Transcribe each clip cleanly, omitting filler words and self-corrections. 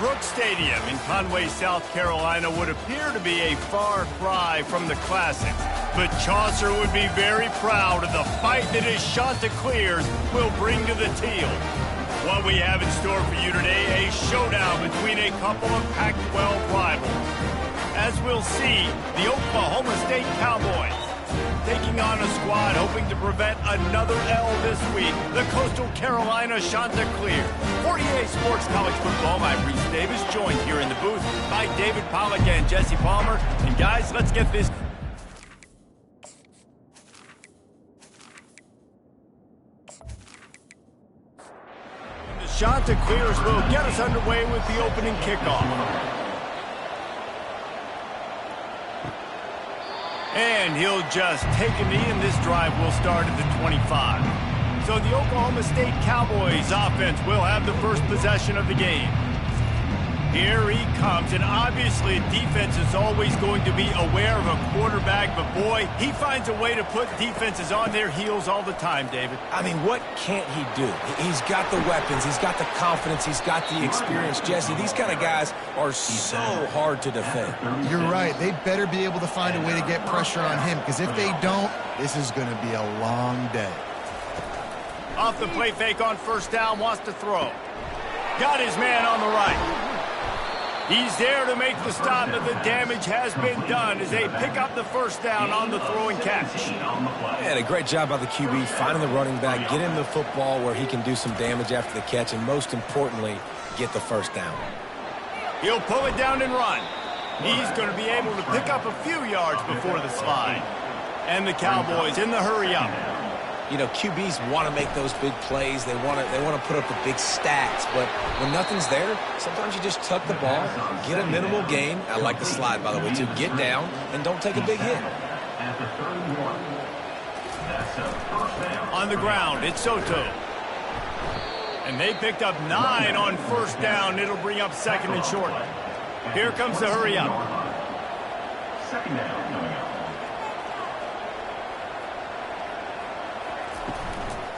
Brooks Stadium in Conway, South Carolina would appear to be a far cry from the classics, but Chaucer would be very proud of the fight that his Chanticleers will bring to the Teal. What we have in store for you today, a showdown between a couple of Pac-12 rivals. As we'll see, the Oklahoma State Cowboys taking on a squad hoping to prevent another L this week, the Coastal Carolina Chanticleers. 48 Sports College Football, I'm Reese Davis, joined here in the booth by David Pollack and Jesse Palmer. And guys, let's get this. The Chanticleers will get us underway with the opening kickoff. And he'll just take a knee, and this drive will start at the 25. So the Oklahoma State Cowboys offense will have the first possession of the game. Here he comes, and obviously defense is always going to be aware of a quarterback, but boy, he finds a way to put defenses on their heels all the time, David. I mean, what can't he do? He's got the weapons, he's got the confidence, he's got the experience. Jesse, these kind of guys are so hard to defend. You're right. They better be able to find a way to get pressure on him, because if they don't, this is going to be a long day. Off the play fake on first down, wants to throw. Got his man on the right. He's there to make the stop, but the damage has been done as they pick up the first down on the throw and catch. And a great job by the QB, finding the running back, get him the football where he can do some damage after the catch, and most importantly, get the first down. He'll pull it down and run. He's going to be able to pick up a few yards before the slide. And the Cowboys in the hurry-up. You know, QBs want to make those big plays. They want to put up the big stats. But when nothing's there, sometimes you just tuck the ball, get a minimal gain. I like the slide, by the way, too. Get down and don't take a big hit. On the ground, it's Soto. And they picked up 9 on first down. It'll bring up second and short. Here comes the hurry-up. Second down coming up.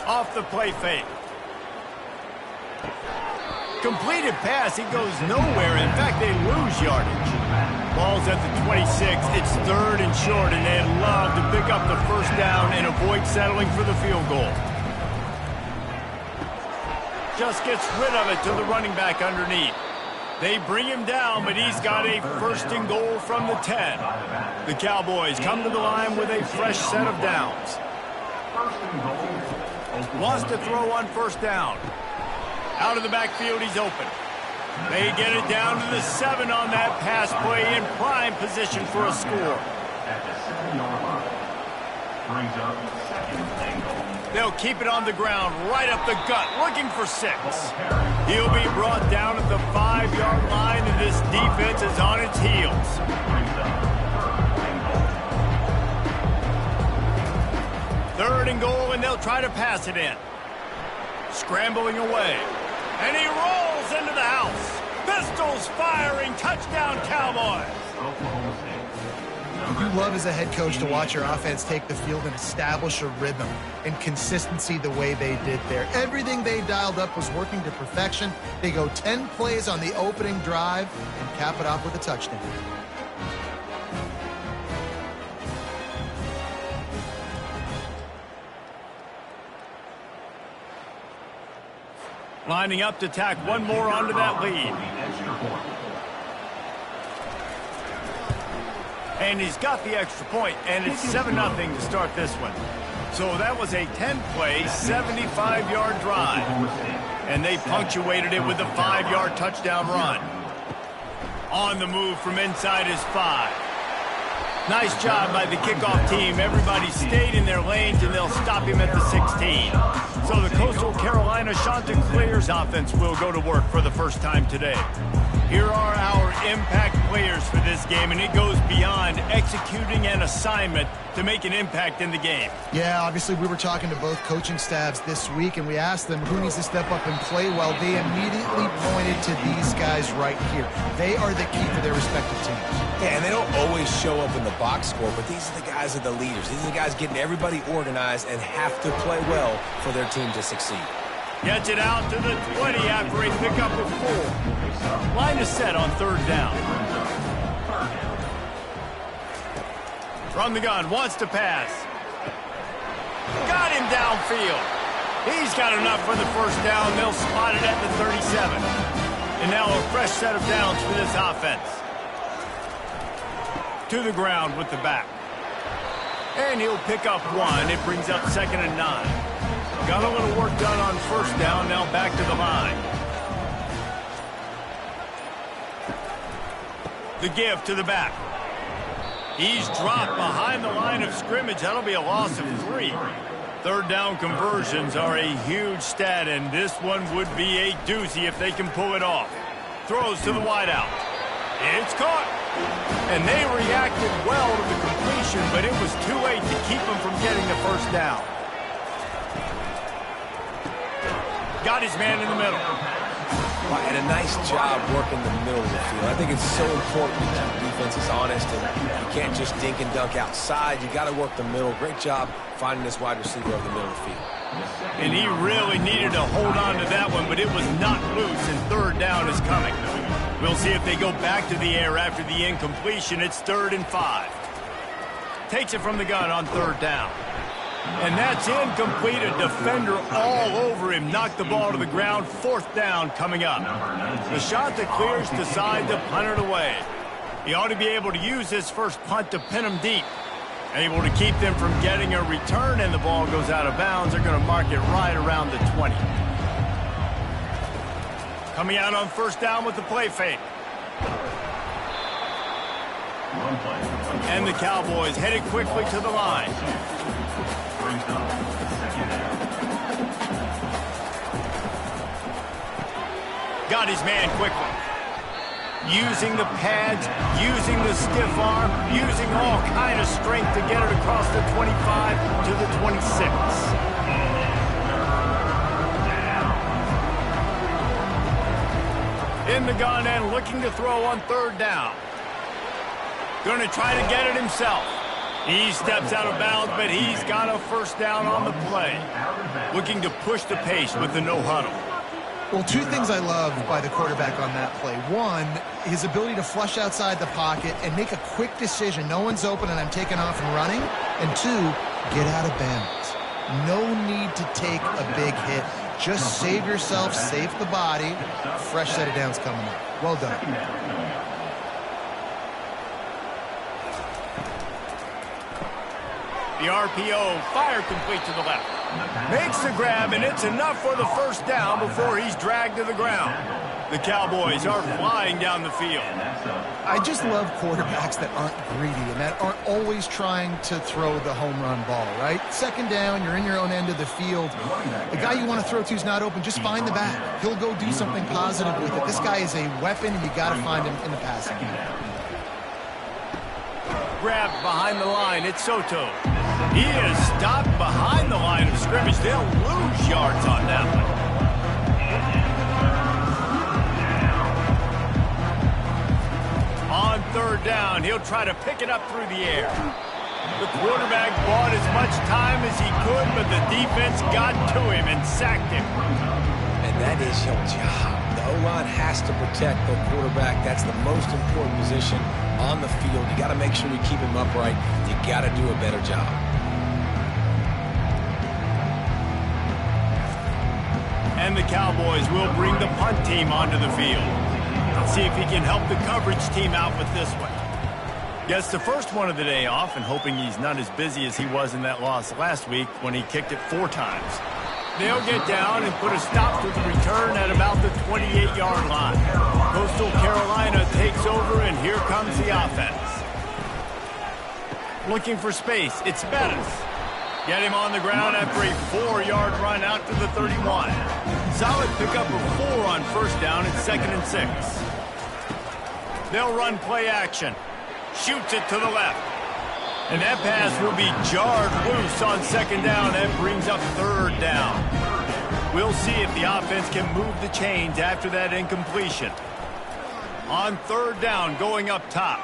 Off the play fake. Completed pass, he goes nowhere. In fact, they lose yardage. Ball's at the 26. It's third and short, and they'd love to pick up the first down and avoid settling for the field goal. Just gets rid of it to the running back underneath. They bring him down, but he's got a first and goal from the 10. The Cowboys come to the line with a fresh set of downs. First and goal. Wants to throw on first down. Out of the backfield, he's open. They get it down to the 7 on that pass play, in prime position for a score. At the 7-yard line. Brings up second and goal. They'll keep it on the ground, right up the gut, looking for 6. He'll be brought down at the 5-yard line, and this defense is on its heels. Third and goal, and they'll try to pass it in. Scrambling away. And he rolls into the house. Pistols firing. Touchdown, Cowboys. You love as a head coach to watch your offense take the field and establish a rhythm and consistency the way they did there. Everything they dialed up was working to perfection. They go 10 plays on the opening drive and cap it off with a touchdown. Lining up to tack one more onto that lead. And he's got the extra point, and it's 7-0 to start this one. So that was a 10-play, 75-yard drive. And they punctuated it with a 5-yard touchdown run. On the move from inside his 5. Nice job by the kickoff team. Everybody stayed in their lanes, and they'll stop him at the 16. So the Coastal Carolina Chanticleers offense will go to work for the first time today. Here are our impact players for this game, and it goes beyond executing an assignment to make an impact in the game. Yeah, obviously we were talking to both coaching staffs this week, and we asked them who needs to step up and play well. They immediately pointed to these guys right here. They are the key to their respective teams. Yeah, and they don't always show up in the box score, but these are the guys that are the leaders. These are the guys getting everybody organized and have to play well for their team to succeed. Gets it out to the 20 after a pickup of 4. Line is set on 3rd down. From the gun, wants to pass. Got him downfield. He's got enough for the 1st down. They'll spot it at the 37. And now a fresh set of downs for this offense. To the ground with the back. And he'll pick up 1. It brings up 2nd and 9. Got a little work done on 1st down, now back to the line. The give to the back. He's dropped behind the line of scrimmage. That'll be a loss of 3. 3rd down conversions are a huge stat, and this one would be a doozy if they can pull it off. Throws to the wideout. It's caught. And they reacted well to the completion, but it was too late to keep them from getting the 1st down. Got his man in the middle. And a nice job working the middle of the field. I think it's so important to keep the defense is honest, and you can't just dink and dunk outside. You got to work the middle. Great job finding this wide receiver over the middle of the field. And he really needed to hold on to that one, but it was not loose, and 3rd down is coming. We'll see if they go back to the air after the incompletion. It's 3rd and 5. Takes it from the gun on 3rd down. And that's incomplete. A defender all over him. Knocked the ball to the ground. 4th down coming up. The shot that clears decide to punt it away. He ought to be able to use this first punt to pin them deep. Able to keep them from getting a return, and the ball goes out of bounds. They're going to mark it right around the 20. Coming out on 1st down with the play fake. And the Cowboys headed quickly to the line. Got his man quickly. Using the pads, using the stiff arm, using all kind of strength to get it across the 25 to the 26. In the gun and looking to throw on 3rd down. Going to try to get it himself. He steps out of bounds, but he's got a 1st down on the play. Looking to push the pace with the no huddle. Well, 2 things I love by the quarterback on that play. 1, his ability to flush outside the pocket and make a quick decision. No one's open and I'm taking off and running. And 2, get out of bounds. No need to take a big hit. Just save yourself, save the body. Fresh set of downs coming up. Well done. The RPO, fire complete to the left. Makes the grab, and it's enough for the 1st down before he's dragged to the ground. The Cowboys are flying down the field. I just love quarterbacks that aren't greedy and that aren't always trying to throw the home run ball, right? 2nd down, you're in your own end of the field. The guy you want to throw to is not open. Just find the back. He'll go do something positive with it. This guy is a weapon, and you got to find him in the passing game. Grabbed behind the line. It's Soto. He is stopped behind the line of scrimmage. They'll lose yards on that one. On 3rd down, he'll try to pick it up through the air. The quarterback bought as much time as he could, but the defense got to him and sacked him. And that is your job. The O-line has to protect the quarterback. That's the most important position on the field. You got to make sure you keep him upright. You got to do a better job. And the Cowboys will bring the punt team onto the field. Let's see if he can help the coverage team out with this one. Gets the first one of the day off, and hoping he's not as busy as he was in that loss last week when he kicked it 4 times. They'll get down and put a stop to the return at about the 28-yard line. Coastal Carolina takes over, and here comes the offense. Looking for space. It's Bettis. Get him on the ground after a 4-yard run out to the 31. Solid pickup of 4 on 1st down and 2nd and 6. They'll run play action. Shoots it to the left. And that pass will be jarred loose on 2nd down. That brings up 3rd down. We'll see if the offense can move the chains after that incompletion. On 3rd down, going up top.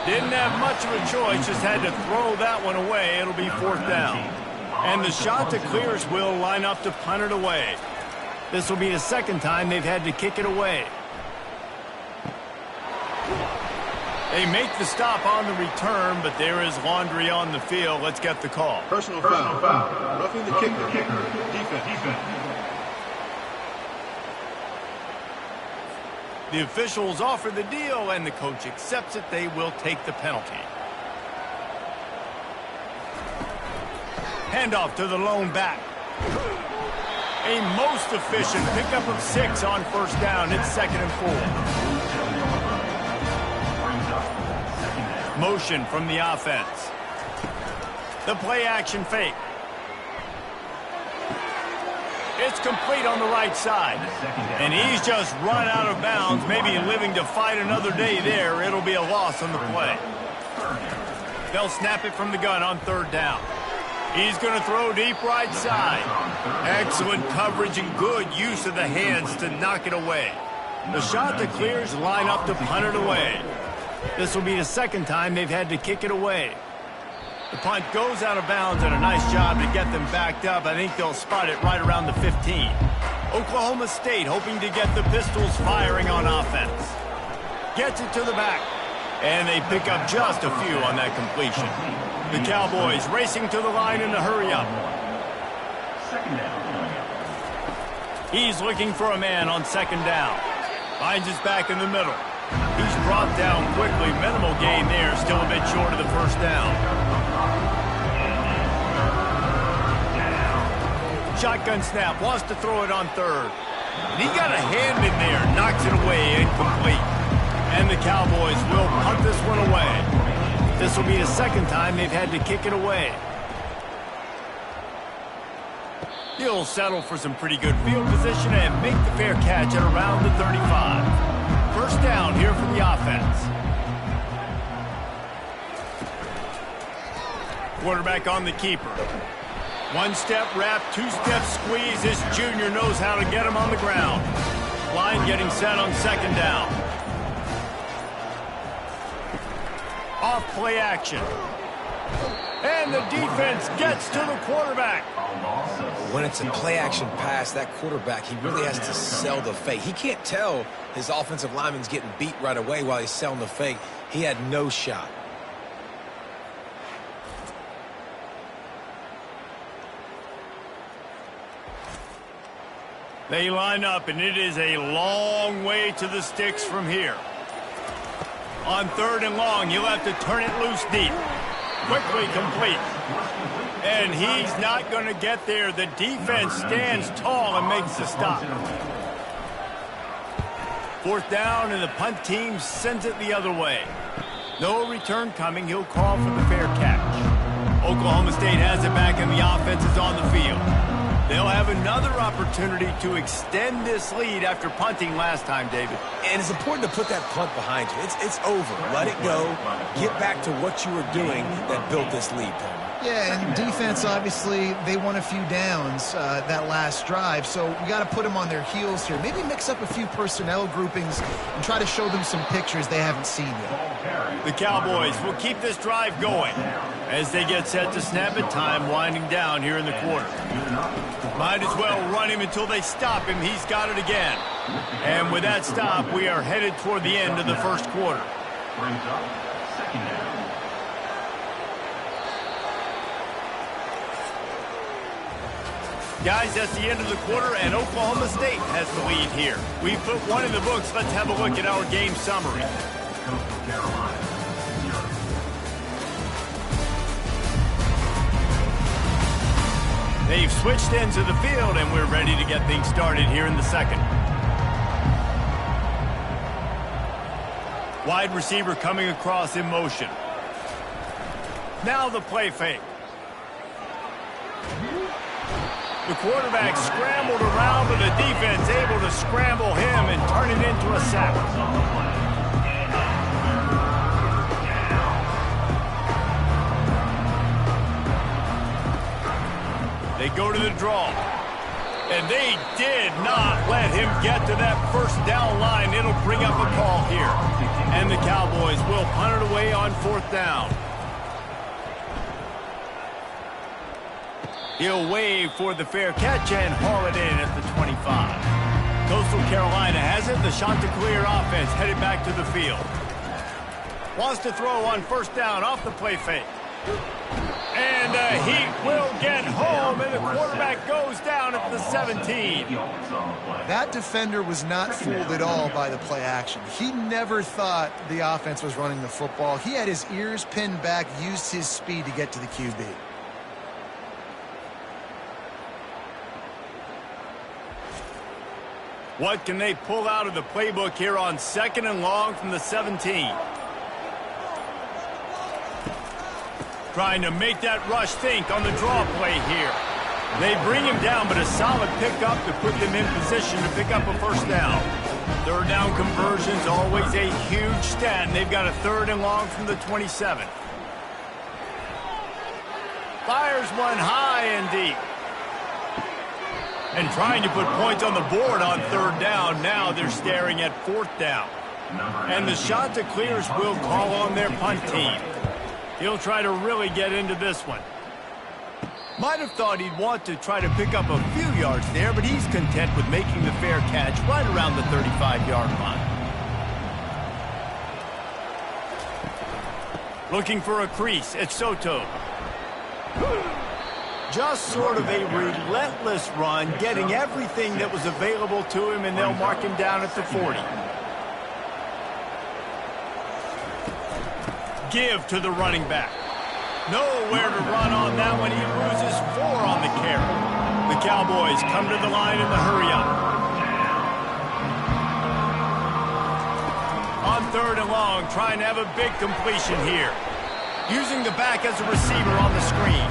Didn't have much of a choice, just had to throw that one away. It'll be 4th down. And the shot that clears will line up to punt it away. This will be the second time they've had to kick it away. They make the stop on the return, but there is laundry on the field. Let's get the call. Personal foul. Roughing the kicker. Defense. The officials offer the deal, and the coach accepts it. They will take the penalty. Handoff to the lone back. A most efficient pickup of 6 on first down. It's 2nd and 4. Motion from the offense. The play action fake. It's complete on the right side. And he's just run out of bounds, maybe living to fight another day there. It'll be a loss on the play. They'll snap it from the gun on 3rd down. He's going to throw deep right side. Excellent coverage and good use of the hands to knock it away. The shot that clears line up to punt it away. This will be the second time they've had to kick it away. The punt goes out of bounds, and a nice job to get them backed up. I think they'll spot it right around the 15. Oklahoma State hoping to get the Pistols firing on offense. Gets it to the back, and they pick up just a few on that completion. The Cowboys racing to the line in a hurry-up. He's looking for a man on 2nd down. Finds his back in the middle. He's brought down quickly. Minimal gain there. Still a bit short of the first down. Shotgun snap. Wants to throw it on 3rd. And he got a hand in there. Knocks it away. Incomplete. And the Cowboys will punt this one away. This will be the second time they've had to kick it away. He'll settle for some pretty good field position and make the fair catch at around the 35. First down here for the offense. Quarterback on the keeper. 1-step wrap, 2-step squeeze. This junior knows how to get him on the ground. Line getting set on 2nd down. Off play action. And the defense gets to the quarterback. When it's a play-action pass, that quarterback, he really has to sell the fake. He can't tell his offensive lineman's getting beat right away while he's selling the fake. He had no shot. They line up, and it is a long way to the sticks from here. On 3rd and long, you'll have to turn it loose deep. Quickly complete. And he's not going to get there. The defense stands tall and makes the stop. 4th down, and the punt team sends it the other way. No return coming. He'll call for the fair catch. Oklahoma State has it back, and the offense is on the field. They'll have another opportunity to extend this lead after punting last time, David. And it's important to put that punt behind you. It's over. Let it go. Get back to what you were doing that built this lead, Tom. Yeah, and defense, obviously, they won a few downs that last drive, so we got to put them on their heels here. Maybe mix up a few personnel groupings and try to show them some pictures they haven't seen yet. The Cowboys will keep this drive going as they get set to snap it. Time winding down here in the quarter. Might as well run him until they stop him. He's got it again. And with that stop, we are headed toward the end of the first quarter. Guys, that's the end of the quarter, and Oklahoma State has the lead here. We've put one in the books. Let's have a look at our game summary. They've switched ends of the field, and we're ready to get things started here in the second. Wide receiver coming across in motion. Now the play fake. The quarterback scrambled around, but the defense able to scramble him and turn it into a sack. They go to the draw. And they did not let him get to that first down line. It'll bring up a call here. And the Cowboys will punt it away on 4th down. He'll wave for the fair catch and haul it in at the 25. Coastal Carolina has it. The Chanticleer offense headed back to the field. Wants to throw on first down off the play fake. And he will get home, and the quarterback goes down at the 17. That defender was not fooled at all by the play action. He never thought the offense was running the football. He had his ears pinned back, used his speed to get to the QB. What can they pull out of the playbook here on 2nd and long from the 17? Trying to make that rush think on the draw play here. They bring him down, but a solid pickup to put them in position to pick up a first down. Third down conversion's always a huge stat, and they've got a 3rd and long from the 27. Fires one high and deep. And trying to put points on the board on 3rd down. Now they're staring at 4th down. And the Chanticleers will call on their punt team. He'll try to really get into this one. Might have thought he'd want to try to pick up a few yards there, but he's content with making the fair catch right around the 35-yard line. Looking for a crease. It's Soto. Just sort of a relentless run, getting everything that was available to him, and they'll mark him down at the 40. Give to the running back. Nowhere to run on that one. He loses 4 on the carry. The Cowboys come to the line in the hurry-up. On 3rd and long, trying to have a big completion here. Using the back as a receiver on the screen.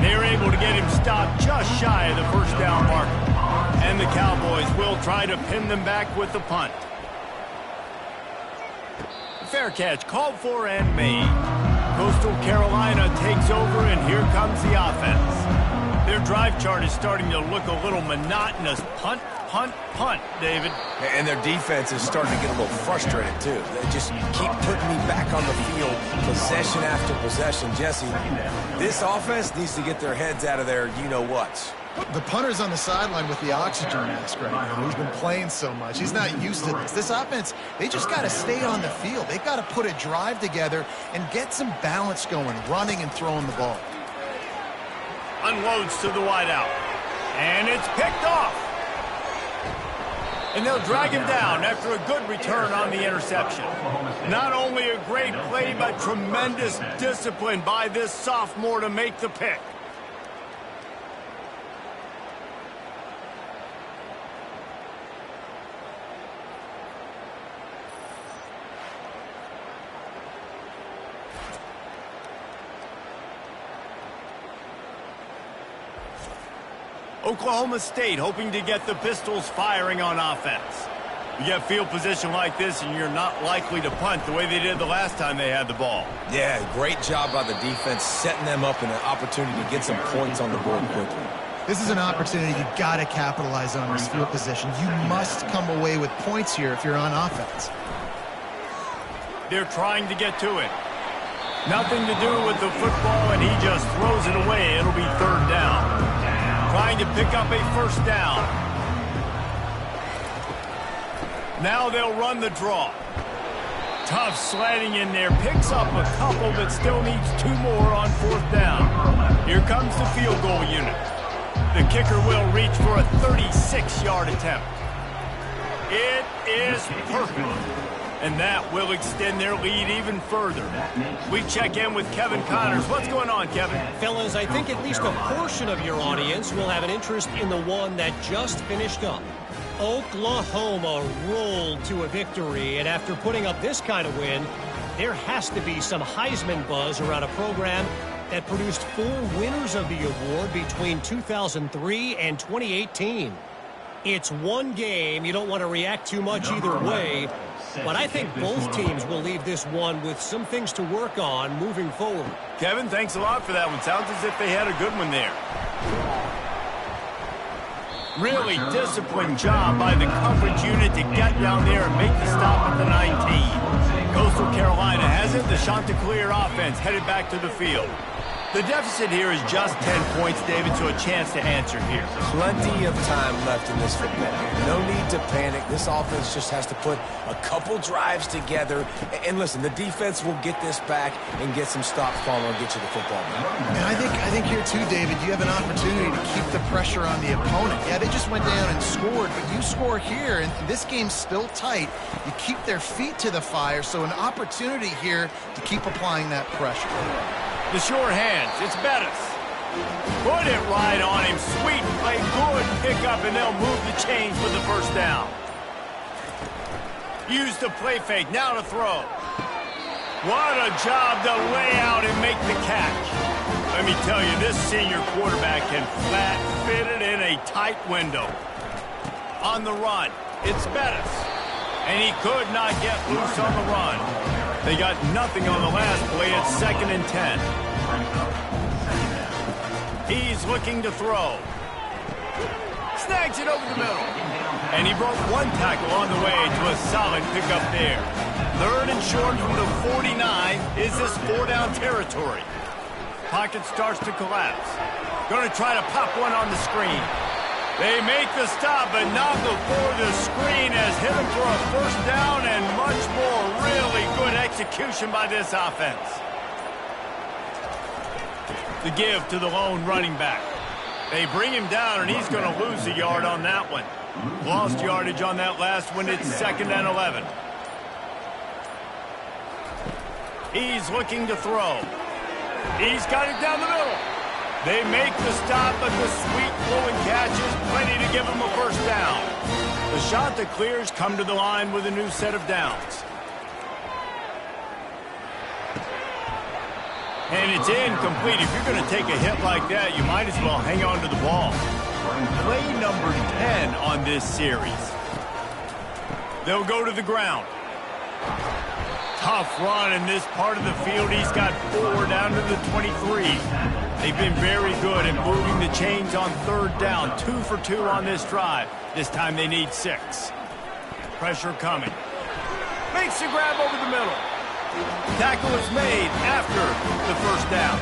They're able to get him stopped just shy of the first down marker. And the Cowboys will try to pin them back with the punt. Fair catch called for and made. Coastal Carolina takes over, and here comes the offense. Their drive chart is starting to look a little monotonous. Punt, punt, punt, David. And their defense is starting to get a little frustrated, too. They just keep putting me back on the field, possession after possession. Jesse, this offense needs to get their heads out of their you-know-whats. The punter's on the sideline with the oxygen mask right now. He's been playing so much. He's not used to this. This offense, they just got to stay on the field. They've got to put a drive together and get some balance going, running and throwing the ball. Unloads to the wideout. And it's picked off. And they'll drag him down after a good return on the interception. Not only a great play, but tremendous discipline by this sophomore to make the pick. Oklahoma State hoping to get the Pistols firing on offense. You get field position like this, and you're not likely to punt the way they did the last time they had the ball. Yeah, great job by the defense, setting them up in an opportunity to get some points on the board quickly. This is an opportunity you've got to capitalize on this field position. You must come away with points here if you're on offense. They're trying to get to it. Nothing to do with the football, and he just throws it away. It'll be 3rd down. Trying to pick up a first down. Now they'll run the draw. Tough sledding in there. Picks up a couple, but still needs 2 more on 4th down. Here comes the field goal unit. The kicker will reach for a 36-yard attempt. It is perfect. And that will extend their lead even further. We check in with Kevin Connors. What's going on, Kevin? Fellas, I think at least a portion of your audience will have an interest in the one that just finished up. Oklahoma rolled to a victory, and after putting up this kind of win, there has to be some Heisman buzz around a program that produced 4 winners of the award between 2003 and 2018. It's one game. You don't want to react too much either way. But I think both teams will leave this one with some things to work on moving forward. Kevin, thanks a lot for that one. Sounds as if they had a good one there. Really disciplined job by the coverage unit to get down there and make the stop at the 19. Coastal Carolina has it. The Chanticleer offense headed back to the field. The deficit here is just 10 points, David, so a chance to answer here. Plenty of time left in this football game. No need to panic. This offense just has to put a couple drives together. And listen, the defense will get this back and get some stops, Palmer, and get you the football back. And I think here too, David, you have an opportunity to keep the pressure on the opponent. Yeah, they just went down and scored, but you score here, and this game's still tight. You keep their feet to the fire, so an opportunity here to keep applying that pressure. The sure hands, it's Bettis. Put it right on him. Sweet play, good pickup, and they'll move the chains for the first down. Use the play fake, now to throw. What a job to lay out and make the catch. Let me tell you, this senior quarterback can flat fit it in a tight window. On the run, it's Bettis. And he could not get loose on the run. They got nothing on the last play. It's 2nd and 10. He's looking to throw. Snags it over the middle. And he broke one tackle on the way to a solid pickup there. 3rd and short from the 49. Is this 4-down territory? Pocket starts to collapse. Going to try to pop one on the screen. They make the stop, but not before the screen has hit him for a first down and much more. Really good execution by this offense. The give to the lone running back. They bring him down, and he's going to lose a yard on that one. Lost yardage on that last one. It's 2nd and 11. He's looking to throw. He's got it down the middle. They make the stop, but the sweet flowing catch is plenty to give them a first down. The shot that clears come to the line with a new set of downs. And it's incomplete. If you're going to take a hit like that, you might as well hang on to the ball. Play number 10 on this series. They'll go to the ground. Tough run in this part of the field. He's got 4 down to the 23. They've been very good at moving the chains on 3rd down. 2 for 2 on this drive. This time they need 6. Pressure coming. Makes the grab over the middle. Tackle is made after the first down.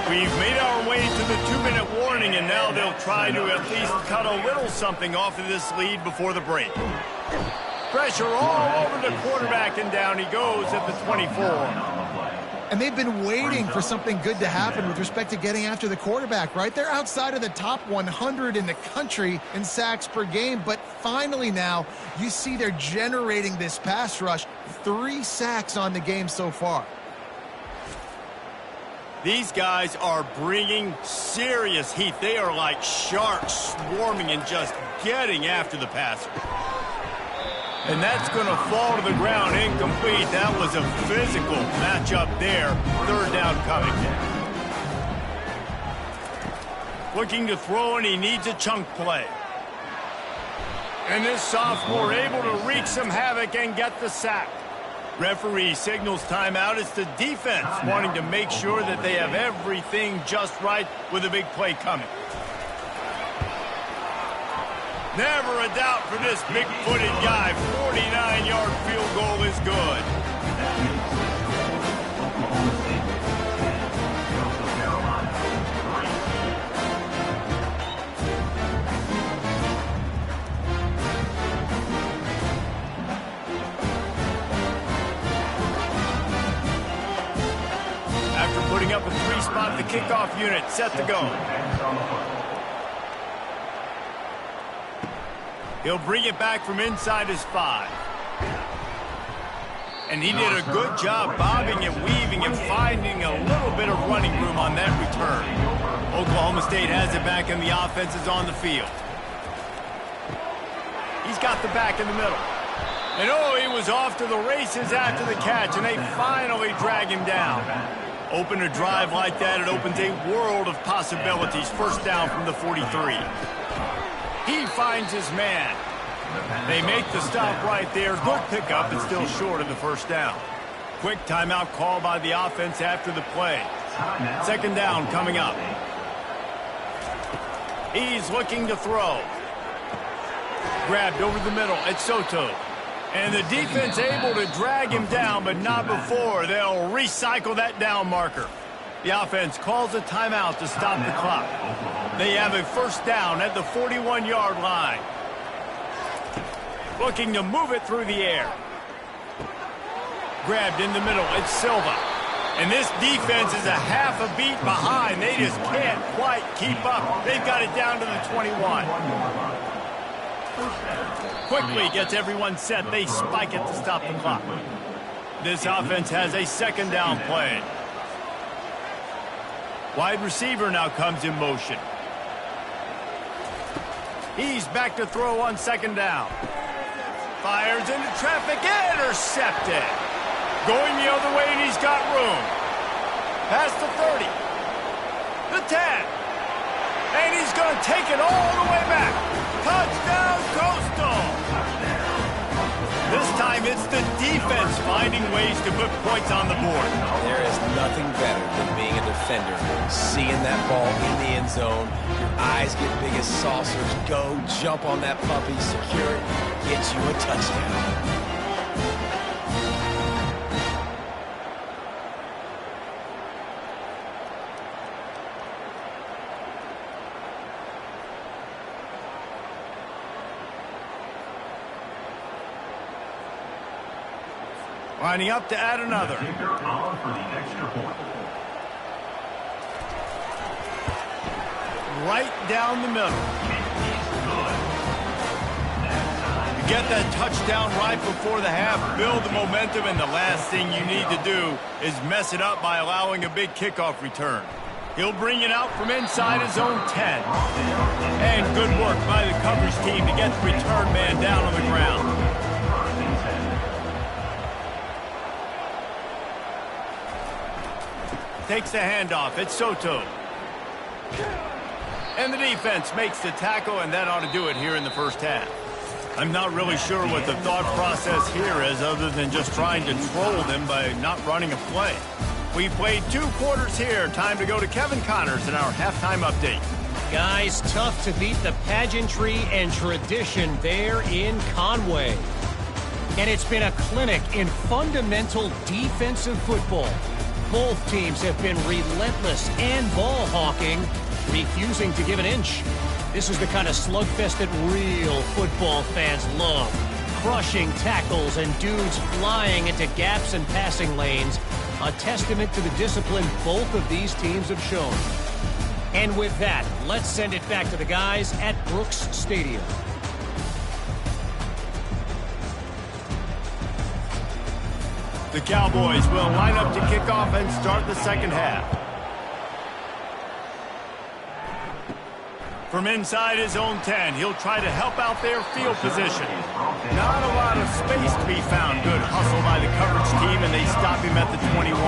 We've made our way to the 2-minute warning, and now they'll try to at least cut a little something off of this lead before the break. Pressure all over the quarterback, and down he goes at the 24. And they've been waiting for something good to happen with respect to getting after the quarterback, right? They're outside of the top 100 in the country in sacks per game, but finally now you see they're generating this pass rush. 3 sacks on the game so far. These guys are bringing serious heat. They are like sharks swarming and just getting after the passer. And that's going to fall to the ground incomplete. That was a physical matchup there. 3rd down coming. Looking to throw, and he needs a chunk play. And this sophomore able to wreak some havoc and get the sack. Referee signals timeout. It's the defense wanting to make sure that they have everything just right with a big play coming. Never a doubt for this big-footed guy. 49-yard field goal is good. After putting up a 3-spot, the kickoff unit set to go. He'll bring it back from inside his 5. And he did a good job bobbing and weaving and finding a little bit of running room on that return. Oklahoma State has it back, and the offense is on the field. He's got the back in the middle. And oh, he was off to the races after the catch, and they finally drag him down. Open a drive like that, it opens a world of possibilities. First down from the 43. He finds his man. They make the stop right there. Good pickup, but still short of the first down. Quick timeout call by the offense after the play. 2nd down coming up. He's looking to throw. Grabbed over the middle at Soto. And the defense able to drag him down, but not before. They'll recycle that down marker. The offense calls a timeout to stop the clock. They have a first down at the 41-yard line. Looking to move it through the air. Grabbed in the middle. It's Silva. And this defense is a half a beat behind. They just can't quite keep up. They've got it down to the 21. Quickly gets everyone set. They spike it to stop the clock. This offense has a second down play. Wide receiver now comes in motion. He's back to throw on second down. Fires into traffic. Intercepted. Going the other way, and he's got room. Past the 30. The 10. And he's going to take it all the way back. Touchdown, Coastal. This time it's the defense finding ways to put points on the board. There is nothing better than being a defender. Seeing that ball in the end zone, your eyes get big as saucers. Go, jump on that puppy, secure it, get you a touchdown. Lining up to add another. Right down the middle. You get that touchdown right before the half, build the momentum, and the last thing you need to do is mess it up by allowing a big kickoff return. He'll bring it out from inside his own 10. And good work by the coverage team to get the return man down on the ground. Takes the handoff. It's Soto. And the defense makes the tackle, and that ought to do it here in the first half. I'm not really sure what the thought process here is other than just trying to troll them by not running a play. We played 2 quarters here. Time to go to Kevin Connors in our halftime update. Guys, tough to beat the pageantry and tradition there in Conway. And it's been a clinic in fundamental defensive football. Both teams have been relentless and ball hawking, refusing to give an inch. This is the kind of slugfest that real football fans love. Crushing tackles and dudes flying into gaps and passing lanes. A testament to the discipline both of these teams have shown. And with that, let's send it back to the guys at Brooks Stadium. The Cowboys will line up to kick off and start the second half. From inside his own 10, he'll try to help out their field position. Not a lot of space to be found. Good hustle by the coverage team, and they stop him at the 21.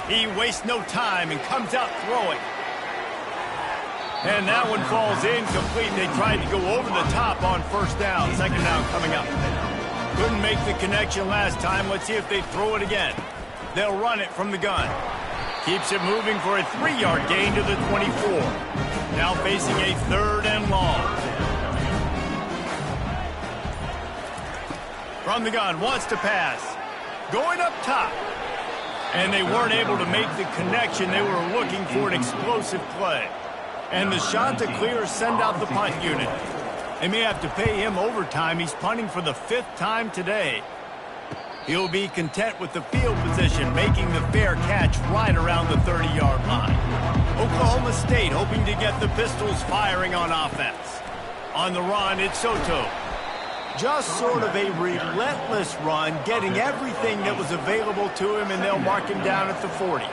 He wastes no time and comes out throwing. And that one falls incomplete. They tried to go over the top on first down. Second down coming up. Couldn't make the connection last time. Let's see if they throw it again. They'll run it from the gun. Keeps it moving for a 3-yard gain to the 24. Now facing a 3rd and long. From the gun, wants to pass. Going up top. And they weren't able to make the connection. They were looking for an explosive play. And the shot to clear send out the punt unit. They may have to pay him overtime. He's punting for the 5th time today. He'll be content with the field position, making the fair catch right around the 30-yard line. Oklahoma State hoping to get the Pistols firing on offense. On the run, it's Soto. Just sort of a relentless run, getting everything that was available to him, and they'll mark him down at the 40.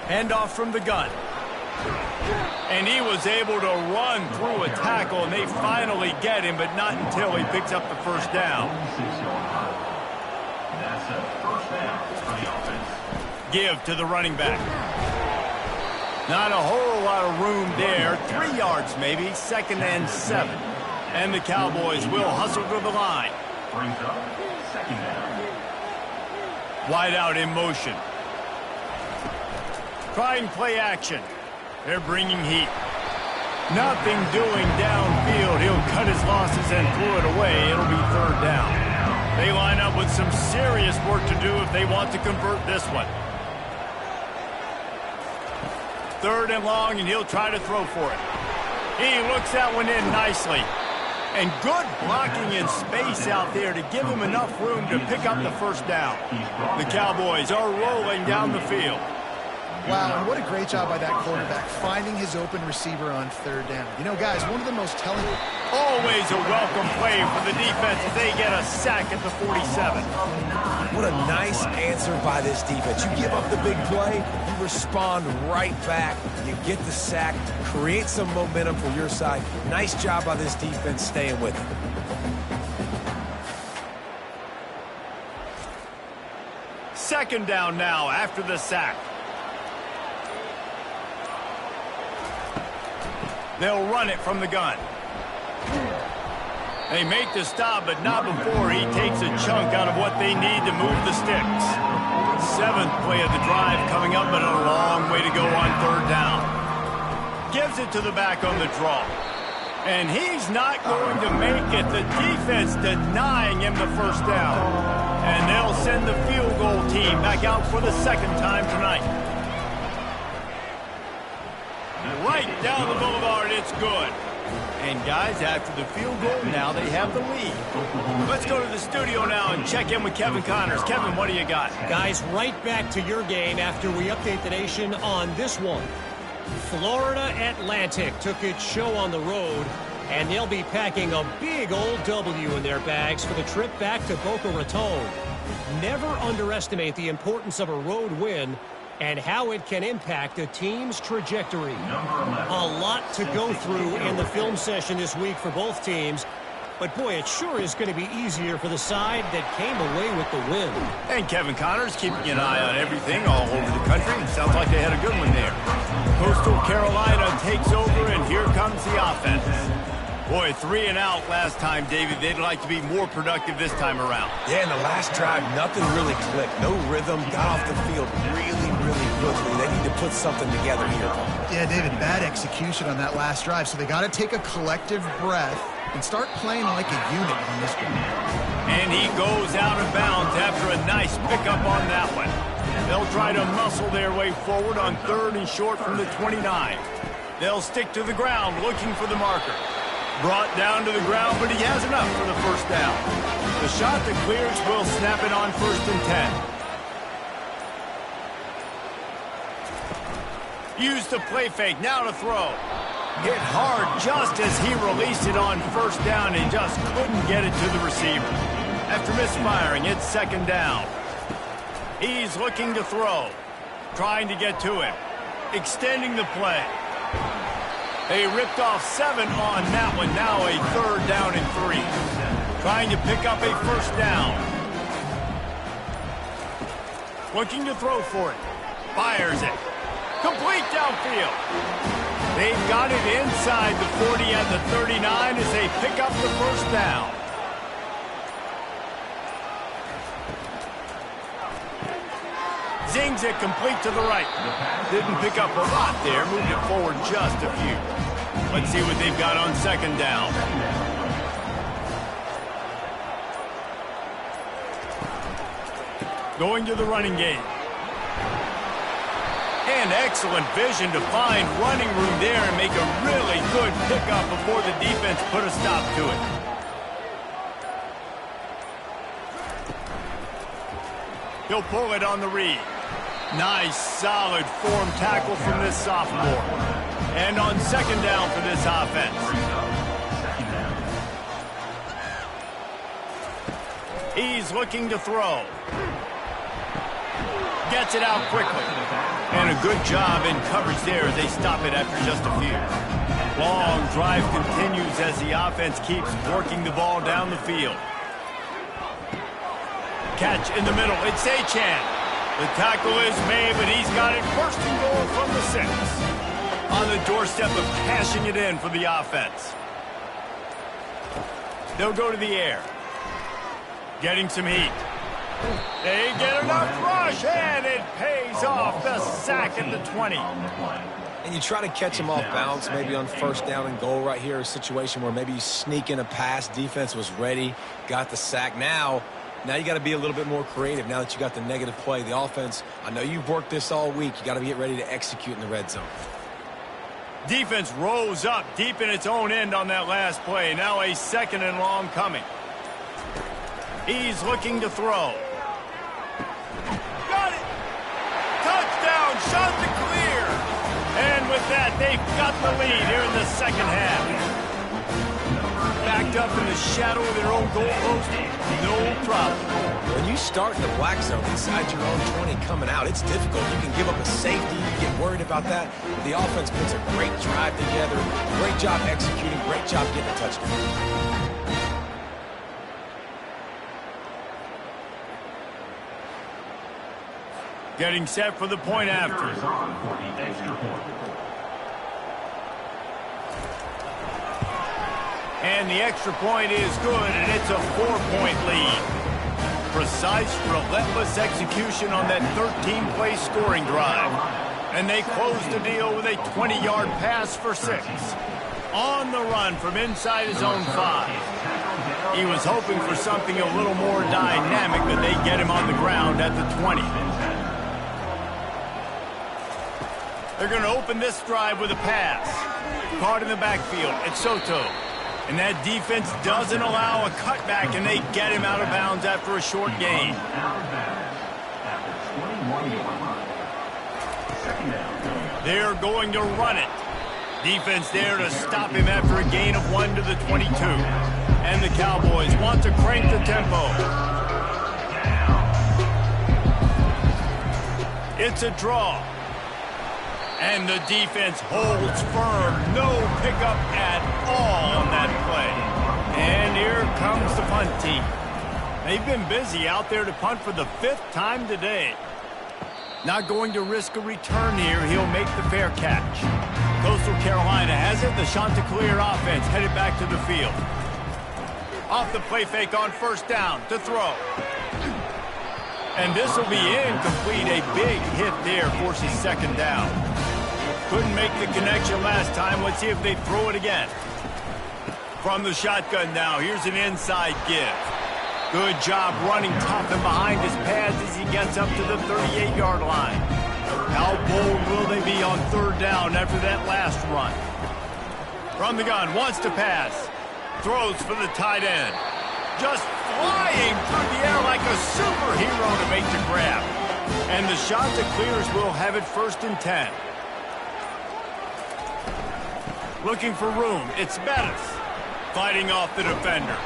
Handoff from the gun. And he was able to run through a tackle, and they finally get him, but not until he picks up the first down. That's a first down for the offense. Give to the running back. Not a whole lot of room there. 3 yards maybe, 2nd and 7. And the Cowboys will hustle to the line. Brings up 2nd down. Wide out in motion. Trying play action. They're bringing heat. Nothing doing downfield. He'll cut his losses and throw it away. It'll be third down. They line up with some serious work to do if they want to convert this one. Third and long, and he'll try to throw for it. He looks that one in nicely. And good blocking in space out there to give him enough room to pick up the first down. The Cowboys are rolling down the field. Wow, and what a great job by that quarterback, finding his open receiver on third down. You know, guys, one of the most telling... Always a welcome play for the defense as they get a sack at the 47. What a nice answer by this defense. You give up the big play, you respond right back, you get the sack, create some momentum for your side. Nice job by this defense staying with it. Second down now after the sack. They'll run it from the gun. They make the stop, but not before he takes a chunk out of what they need to move the sticks. Seventh play of the drive coming up, but a long way to go on third down. Gives it to the back on the draw. And he's not going to make it. The defense denying him the first down. And they'll send the field goal team back out for the second time tonight. Right down the boulevard, it's good. And guys, after the field goal, now they have the lead. Let's go to the studio now and check in with Kevin Connors. Kevin, what do you got? Guys, right back to your game after we update the nation on this one. Florida Atlantic took its show on the road, and they'll be packing a big old W in their bags for the trip back to Boca Raton. Never underestimate the importance of a road win and how it can impact a team's trajectory. A lot to go through in the film session this week for both teams, but boy, it sure is going to be easier for the side that came away with the win. And Kevin Connors keeping an eye on everything all over the country. Sounds like they had a good one there. Coastal Carolina takes over, and here comes the offense. Boy, 3 and out last time, David. They'd like to be more productive this time around. Yeah, in the last drive, nothing really clicked. No rhythm, got off the field really quickly. They need to put something together here. Yeah, David, bad execution on that last drive, so they got to take a collective breath and start playing like a unit on this one. And he goes out of bounds after a nice pickup on that one. They'll try to muscle their way forward on third and short from the 29. They'll stick to the ground looking for the marker. Brought down to the ground, but he has enough for the first down. The shot that clears will snap it on first and 10. Use the play fake, now to throw. Hit hard just as he released it on first down and just couldn't get it to the receiver. After misfiring, it's second down. He's looking to throw, trying to get to him, extending the play. They ripped off 7 on that one. Now a third down and 3. Trying to pick up a first down. Looking to throw for it. Fires it. Complete downfield. They've got it inside the 40 at the 39 as they pick up the first down. Zings it complete to the right. Didn't pick up a lot there. Moved it forward just a few. Let's see what they've got on second down. Going to the running game. And excellent vision to find running room there and make a really good pickup before the defense put a stop to it. He'll pull it on the read. Nice, solid form tackle from this sophomore. And on second down for this offense. He's looking to throw. Gets it out quickly. And a good job in coverage there as they stop it after just a few. Long drive continues as the offense keeps working the ball down the field. Catch in the middle. It's Achane. The tackle is made, but he's got it first and goal from the 6. On the doorstep of cashing it in for the offense. They'll go to the air. Getting some heat. They get enough rush, and it pays off. The sack at the 20. And you try to catch him off balance, maybe on first down and goal right here, a situation where maybe you sneak in a pass, defense was ready, got the sack. Now you got to be a little bit more creative now that you got the negative play. The offense, I know you've worked this all week. You got to get ready to execute in the red zone. Defense rose up deep in its own end on that last play. Now a 2nd and long coming. He's looking to throw. Got it! Touchdown, shot to clear. And with that, they've got the lead here in the second half. Backed up in the shadow of their own goal post, no problem. When you start in the black zone inside your own 20 coming out, it's difficult. You can give up a safety. You get worried about that. But the offense puts a great drive together. Great job executing. Great job getting a touchdown. Getting set for the point after. And the extra point is good, and it's a 4-point lead. Precise, relentless execution on that 13-play scoring drive. And they close the deal with a 20-yard pass for 6. On the run from inside his own 5. He was hoping for something a little more dynamic, but they get him on the ground at the 20. They're going to open this drive with a pass. Caught in the backfield. It's Soto. And that defense doesn't allow a cutback, and they get him out of bounds after a short gain. They're going to run it. Defense there to stop him after a gain of 1 to the 22. And the Cowboys want to crank the tempo. It's a draw. And the defense holds firm. No pickup at all on that play. And here comes the punt team. They've been busy out there to punt for the 5th time today. Not going to risk a return here. He'll make the fair catch. Coastal Carolina has it. The Chanticleer offense headed back to the field. Off the play fake on first down to throw. And this will be incomplete. A big hit there forces 2nd down. Couldn't make the connection last time. Let's see if they throw it again. From the shotgun now, here's an inside give. Good job running top and behind his pads as he gets up to the 38-yard line. How bold will they be on 3rd down after that last run? From the gun, wants to pass. Throws for the tight end. Just flying through the air like a superhero to make the grab. And the Chanticleers will have it 1st and 10. Looking for room, it's Bettis. Fighting off the defender.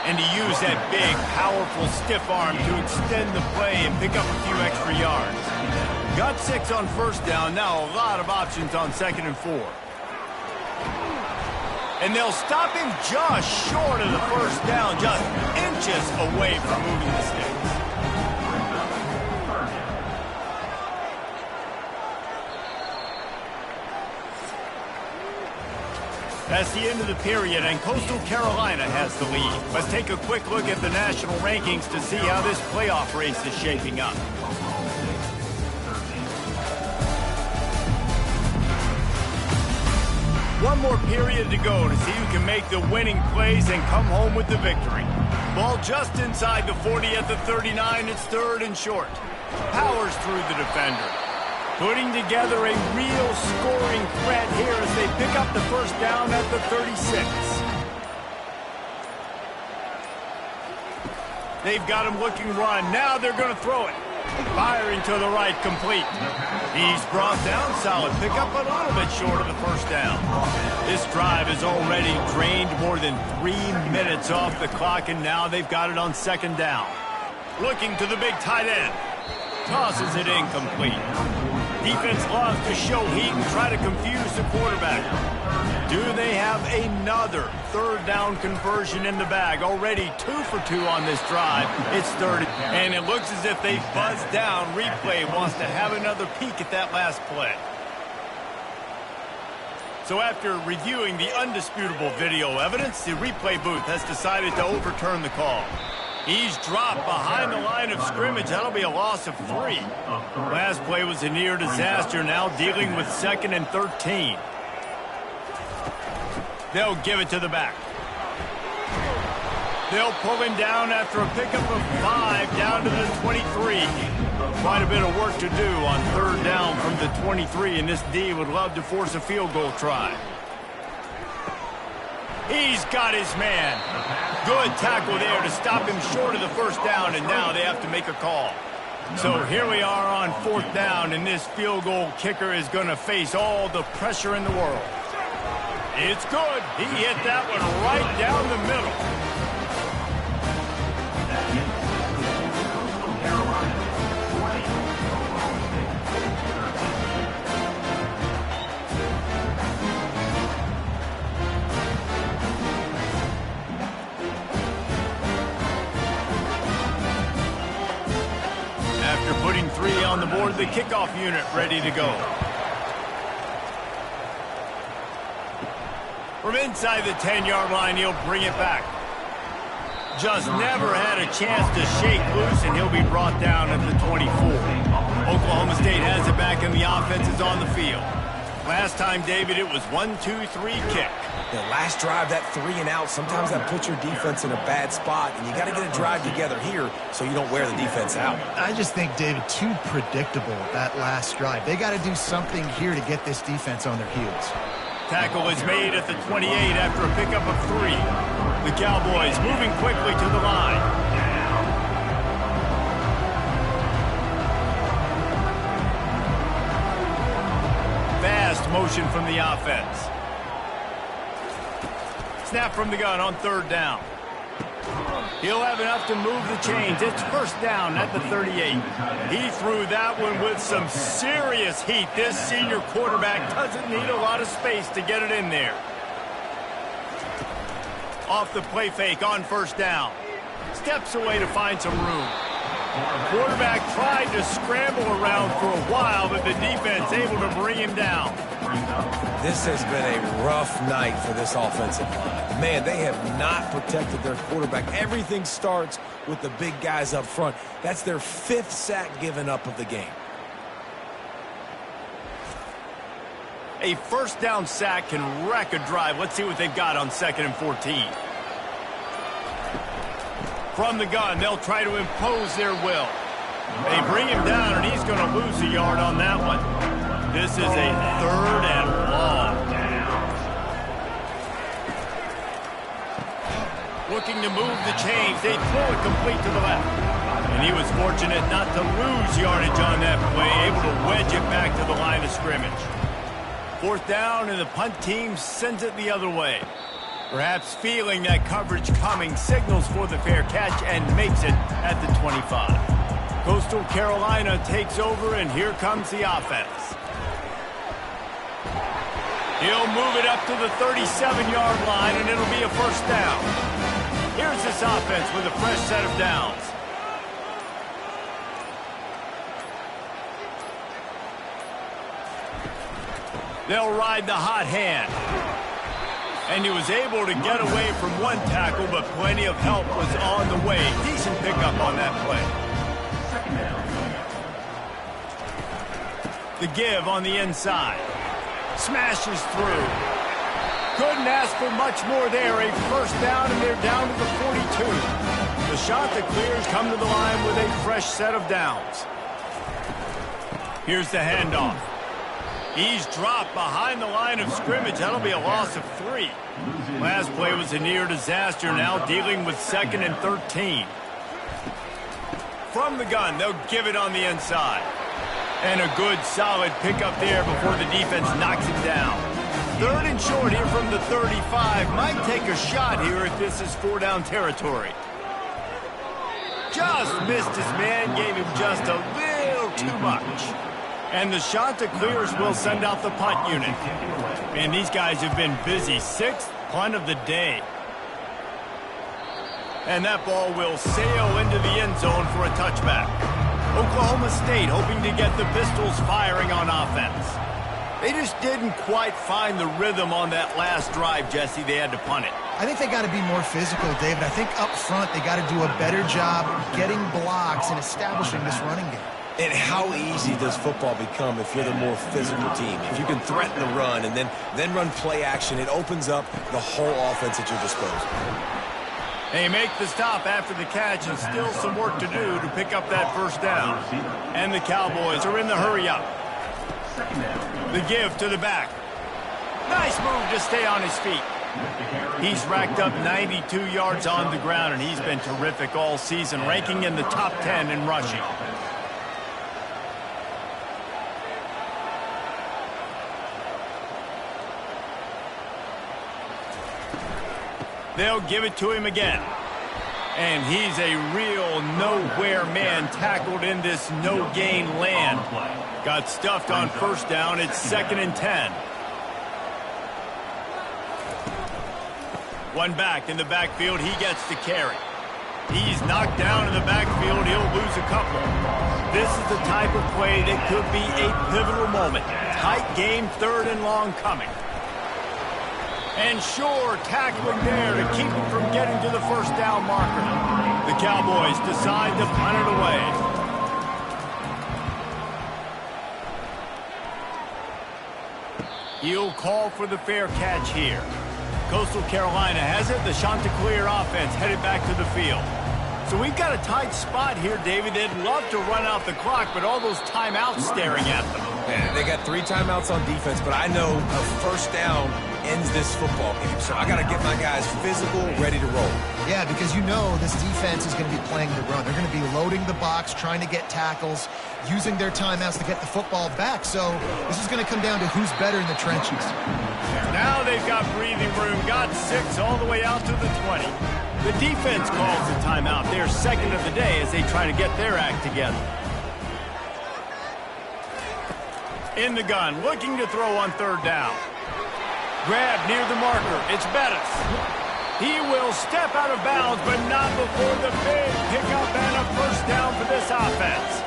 And he used that big, powerful, stiff arm to extend the play and pick up a few extra yards. Got 6 on 1st down, now a lot of options on 2nd and 4. And they'll stop him just short of the 1st down, just inches away from moving the sticks. That's the end of the period, and Coastal Carolina has the lead. Let's take a quick look at the national rankings to see how this playoff race is shaping up. One more period to go to see who can make the winning plays and come home with the victory. Ball just inside the 40 at the 39. It's 3rd and short. Powers through the defender. Putting together a real scoring threat here as they pick up the 1st down at the 36. They've got him looking run. Now they're going to throw it. Firing to the right, complete. He's brought down, solid pickup, a little bit short of the 1st down. This drive has already drained more than 3 minutes off the clock, and now they've got it on 2nd down. Looking to the big tight end. Tosses it incomplete. Defense loves to show heat and try to confuse the quarterback. Do they have another 3rd down conversion in the bag? Already 2 for 2 on this drive. It's 3rd, and it looks as if they buzzed down. Replay wants to have another peek at that last play. So after reviewing the undisputable video evidence, the replay booth has decided to overturn the call. He's dropped behind the line of scrimmage. That'll be a loss of 3. Last play was a near disaster. Now dealing with 2nd and 13. They'll give it to the back. They'll pull him down after a pickup of 5 down to the 23. Quite a bit of work to do on 3rd down from the 23, and this D would love to force a field goal try. He's got his man. Good tackle there to stop him short of the 1st down, and now they have to make a call. So here we are on 4th down, and this field goal kicker is going to face all the pressure in the world. It's good. He hit that one right down the middle. After putting 3 on the board, the kickoff unit ready to go. From inside the 10-yard line, he'll bring it back. Just never had a chance to shake loose, and he'll be brought down at the 24. Oklahoma State has it back, and the offense is on the field. Last time, David, it was 1-2-3 kick. The last drive, that 3 and out, sometimes that puts your defense in a bad spot, and you got to get a drive together here so you don't wear the defense out. I just think, David, too predictable, that last drive. They got to do something here to get this defense on their heels. Tackle is made at the 28 after a pickup of 3. The Cowboys moving quickly to the line. Fast motion from the offense. Snap from the gun on 3rd down. He'll have enough to move the chains. It's 1st down at the 38. He threw that one with some serious heat. This senior quarterback doesn't need a lot of space to get it in there. Off the play fake on 1st down. Steps away to find some room. Quarterback tried to scramble around for a while, but the defense able to bring him down. This has been a rough night for this offensive line. Man, they have not protected their quarterback. Everything starts with the big guys up front. That's their 5th sack given up of the game. A 1st down sack can wreck a drive. Let's see what they've got on 2nd and 14. From the gun, they'll try to impose their will. They bring him down, and he's going to lose a yard on that one. This is a 3rd and long. Looking to move the chains. They throw it complete to the left. And he was fortunate not to lose yardage on that play, able to wedge it back to the line of scrimmage. 4th down, and the punt team sends it the other way. Perhaps feeling that coverage coming, signals for the fair catch and makes it at the 25. Coastal Carolina takes over, and here comes the offense. He'll move it up to the 37-yard line, and it'll be a 1st down. Here's this offense with a fresh set of downs. They'll ride the hot hand. And he was able to get away from one tackle, but plenty of help was on the way. Decent pickup on that play. The give on the inside. Smashes through. Couldn't ask for much more there. A 1st down, and they're down to the 42. The shot that clears come to the line with a fresh set of downs. Here's the handoff. He's dropped behind the line of scrimmage. That'll be a loss of 3. Last play was a near disaster. Now dealing with 2nd and 13. From the gun, they'll give it on the inside. And a good, solid pickup there before the defense knocks him down. 3rd and short here from the 35. Might take a shot here if this is 4-down territory. Just missed his man, gave him just a little too much. And the shot that clears will send out the punt unit. And these guys have been busy. 6th punt of the day. And that ball will sail into the end zone for a touchback. Oklahoma State hoping to get the Pistols firing on offense. They just didn't quite find the rhythm on that last drive, Jesse. They had to punt it. I think they got to be more physical, David. I think up front they got to do a better job getting blocks and establishing this running game. And how easy does football become if you're the more physical team? If you can threaten the run and then run play action, it opens up the whole offense at your disposal. They make the stop after the catch, and still some work to do to pick up that first down. And the Cowboys are in the hurry-up. The give to the back. Nice move to stay on his feet. He's racked up 92 yards on the ground, and he's been terrific all season, ranking in the top 10 in rushing. They'll give it to him again. And he's a real nowhere man, tackled in this no-gain land. Got stuffed on first down. It's 2nd and 10. One back in the backfield. He gets to carry. He's knocked down in the backfield. He'll lose a couple. This is the type of play that could be a pivotal moment. Tight game, 3rd and long coming. And sure, tackling there to keep him from getting to the first down marker. The Cowboys decide to punt it away. He'll call for the fair catch here. Coastal Carolina has it. The Chanticleer offense headed back to the field. So we've got a tight spot here, David. They'd love to run out the clock, but all those timeouts staring at them. Man, they got 3 timeouts on defense, but I know a first down ends this football game. So I got to get my guys physical, ready to roll. Yeah, because you know this defense is going to be playing the run. They're going to be loading the box, trying to get tackles, using their timeouts to get the football back. So this is going to come down to who's better in the trenches. Now they've got breathing room, got 6 all the way out to the 20. The defense calls the timeout. They're 2nd of the day as they try to get their act together. In the gun, looking to throw on 3rd down. Grab near the marker. It's Bettis. He will step out of bounds, but not before the big pickup and a first down for this offense.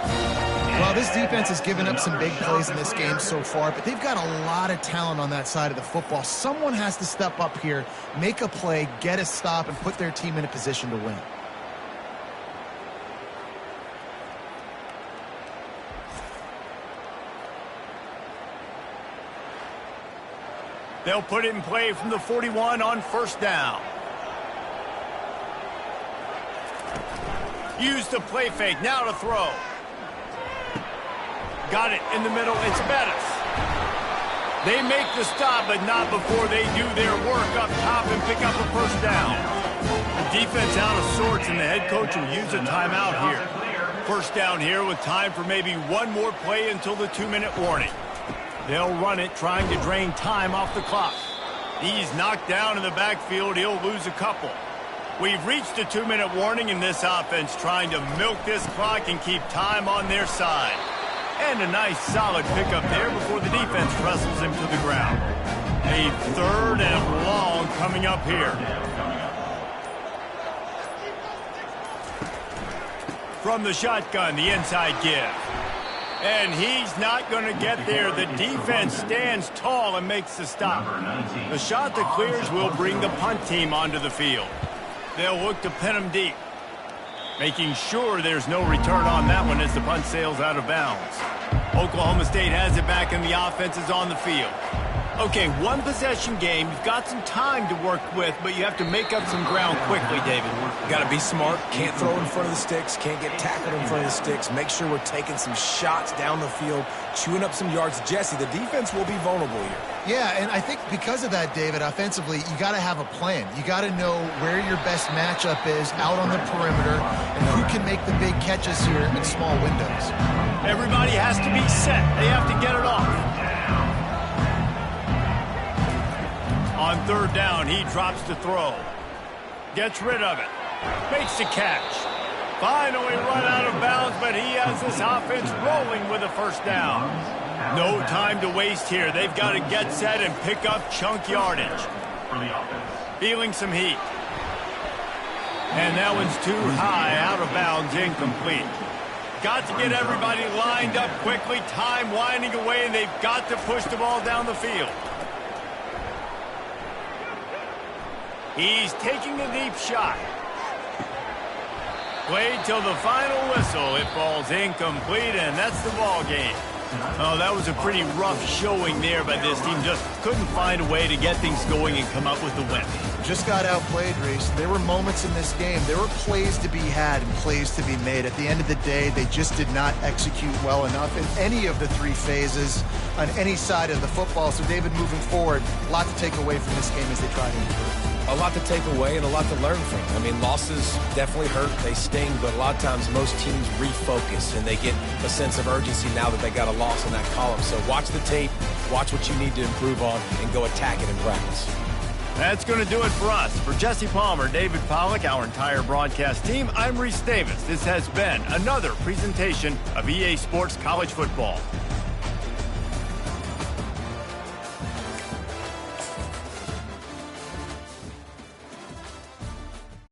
Well, this defense has given up some big plays in this game so far, but they've got a lot of talent on that side of the football. Someone has to step up here, make a play, get a stop, and put their team in a position to win. They'll put it in play from the 41 on first down. Use the play fake. Now to throw. Got it in the middle. It's Bettis. They make the stop, but not before they do their work up top and pick up a first down. The defense out of sorts, and the head coach will use a timeout here. First down here with time for maybe one more play until the 2-minute warning. They'll run it, trying to drain time off the clock. He's knocked down in the backfield. He'll lose a couple. We've reached a 2-minute warning in this offense, trying to milk this clock and keep time on their side. And a nice solid pickup there before the defense wrestles him to the ground. A 3rd and long coming up here. From the shotgun, the inside give. And he's not going to get there. The defense stands tall and makes the stop. The Chanticleers will bring the punt team onto the field. They'll look to pin him deep, making sure there's no return on that one as the punt sails out of bounds. Oklahoma State has it back and the offense is on the field. Okay, 1 possession game. You've got some time to work with, but you have to make up some ground quickly, David. Got to be smart. Can't throw in front of the sticks. Can't get tackled in front of the sticks. Make sure we're taking some shots down the field, chewing up some yards. Jesse, the defense will be vulnerable here. Yeah, and I think because of that, David, offensively, you got to have a plan. You got to know where your best matchup is out on the perimeter and who can make the big catches here in small windows. Everybody has to be set. They have to get it off. On 3rd down, he drops to throw. Gets rid of it. Makes the catch. Finally run out of bounds, but he has this offense rolling with a first down. No time to waste here. They've got to get set and pick up chunk yardage. Feeling some heat. And that one's too high, out of bounds, incomplete. Got to get everybody lined up quickly. Time winding away, and they've got to push the ball down the field. He's taking a deep shot. Played till the final whistle. It falls incomplete, and that's the ball game. Oh, that was a pretty rough showing there by this team. Just couldn't find a way to get things going and come up with the win. Just got outplayed, Reese. There were moments in this game. There were plays to be had and plays to be made. At the end of the day, they just did not execute well enough in any of the three phases on any side of the football. So, David, moving forward, a lot to take away from this game as they try to improve. A lot to take away and a lot to learn from. I mean, losses definitely hurt. They sting, but a lot of times most teams refocus and they get a sense of urgency now that they got a loss in that column. So watch the tape, watch what you need to improve on, and go attack it in practice. That's going to do it for us. For Jesse Palmer, David Pollack, our entire broadcast team, I'm Reese Davis. This has been another presentation of EA Sports College Football.